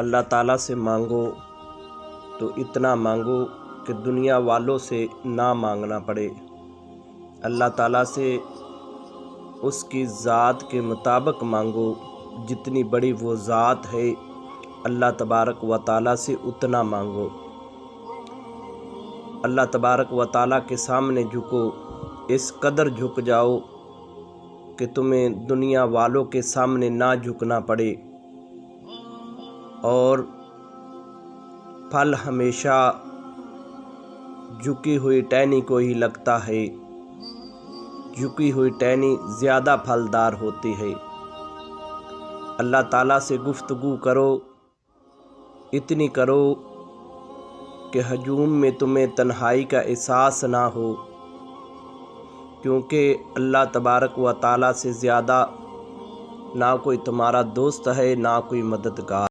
اللہ تعالیٰ سے مانگو تو اتنا مانگو کہ دنیا والوں سے نہ مانگنا پڑے۔ اللہ تعالیٰ سے اس کی ذات کے مطابق مانگو، جتنی بڑی وہ ذات ہے اللہ تبارک و تعالیٰ سے اتنا مانگو۔ اللہ تبارک و تعالیٰ کے سامنے جھکو، اس قدر جھک جاؤ کہ تمہیں دنیا والوں کے سامنے نہ جھکنا پڑے، اور پھل ہمیشہ جھکی ہوئی ٹہنی کو ہی لگتا ہے، جھکی ہوئی ٹہنی زیادہ پھلدار ہوتی ہے۔ اللہ تعالیٰ سے گفتگو کرو، اتنی کرو کہ ہجوم میں تمہیں تنہائی کا احساس نہ ہو، کیونکہ اللہ تبارک و تعالیٰ سے زیادہ نہ کوئی تمہارا دوست ہے، نہ کوئی مددگار۔